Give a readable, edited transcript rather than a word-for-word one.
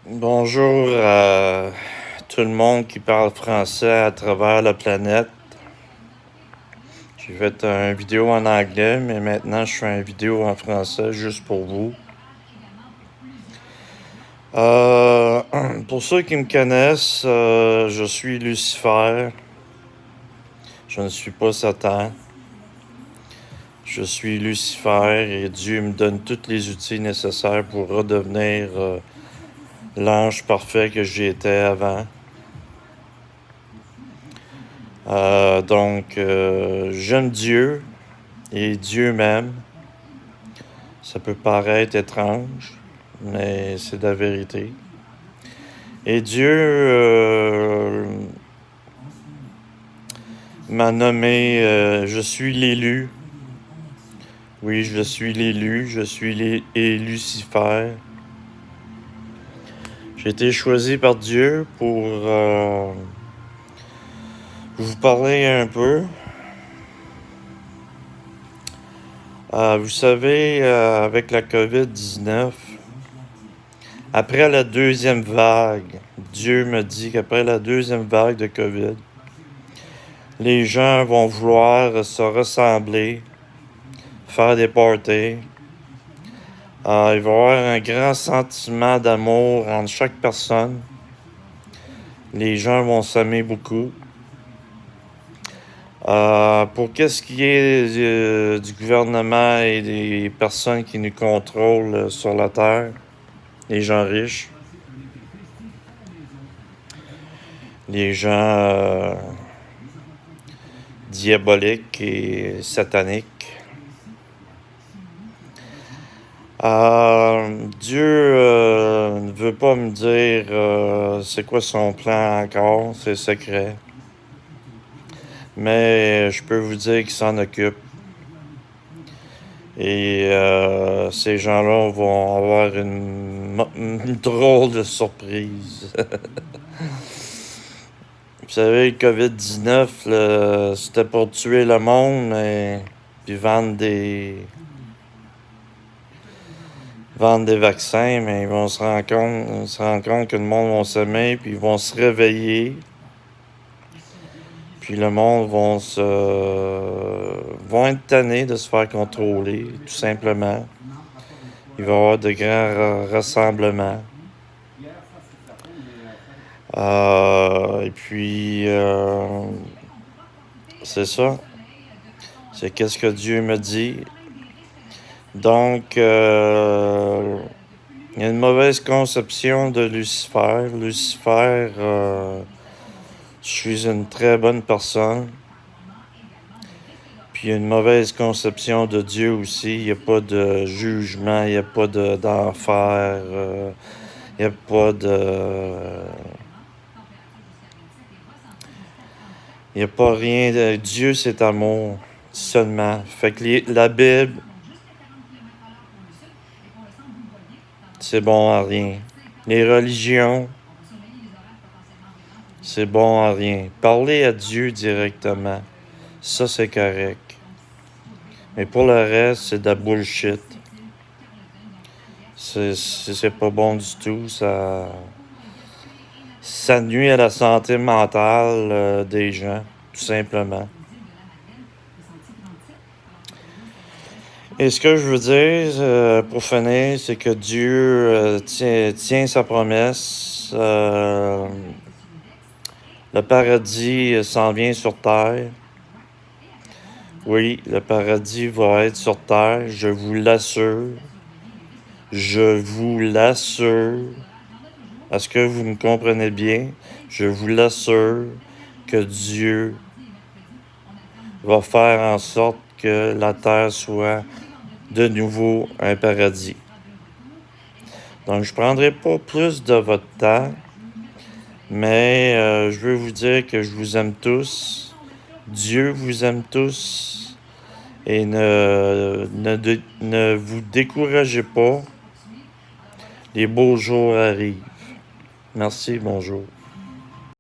Bonjour à tout le monde qui parle français à travers la planète. J'ai fait une vidéo en anglais, mais maintenant je fais une vidéo en français juste pour vous. Pour ceux qui me connaissent, je suis Lucifer. Je ne suis pas Satan. Je suis Lucifer et Dieu me donne tous les outils nécessaires pour redevenir l'ange parfait que j'étais avant. J'aime Dieu et Dieu m'aime. Ça peut paraître étrange, mais c'est la vérité. Et Dieu m'a nommé, je suis l'élu. Oui, je suis l'élu, je suis Lucifer. J'ai été choisi par Dieu pour vous parler un peu. Vous savez, avec la COVID-19, après la deuxième vague, Dieu me dit qu'après la deuxième vague de COVID, les gens vont vouloir se ressembler, faire des parties. Il va y avoir un grand sentiment d'amour entre chaque personne. Les gens vont s'aimer beaucoup. Pour qu'est-ce qui est du gouvernement et des personnes qui nous contrôlent sur la Terre, les gens riches, les gens diaboliques et sataniques, Dieu ne veut pas me dire c'est quoi son plan encore, c'est secret. Mais je peux vous dire qu'il s'en occupe. Et ces gens-là vont avoir une drôle de surprise. Vous savez, le COVID-19, c'était pour tuer le monde, puis vendre des vaccins, mais ils vont se rendre compte que le monde va s'aimer, puis ils vont se réveiller. Puis le monde vont être tannés de se faire contrôler, tout simplement. Il va y avoir de grands rassemblements. Et puis, c'est ça. C'est qu'est-ce que Dieu me dit. Donc, il y a une mauvaise conception de Lucifer. Lucifer, je suis une très bonne personne. Puis il y a une mauvaise conception de Dieu aussi. Il n'y a pas de jugement, il n'y a pas d'enfer, il n'y a pas de... Il n'y a pas rien. Dieu, c'est amour seulement. Fait que la Bible, c'est bon à rien. Les religions, c'est bon à rien. Parler à Dieu directement, ça, c'est correct. Mais pour le reste, c'est de la bullshit. C'est pas bon du tout. Ça nuit à la santé mentale des gens, tout simplement. Et ce que je veux dire, pour finir, c'est que Dieu tient sa promesse. Le paradis s'en vient sur terre. Oui, le paradis va être sur terre, je vous l'assure. Je vous l'assure. Est-ce que vous me comprenez bien? Je vous l'assure que Dieu va faire en sorte que la terre soit de nouveau un paradis. Donc, je ne prendrai pas plus de votre temps, mais je veux vous dire que je vous aime tous. Dieu vous aime tous. Et ne vous découragez pas. Les beaux jours arrivent. Merci, bonjour.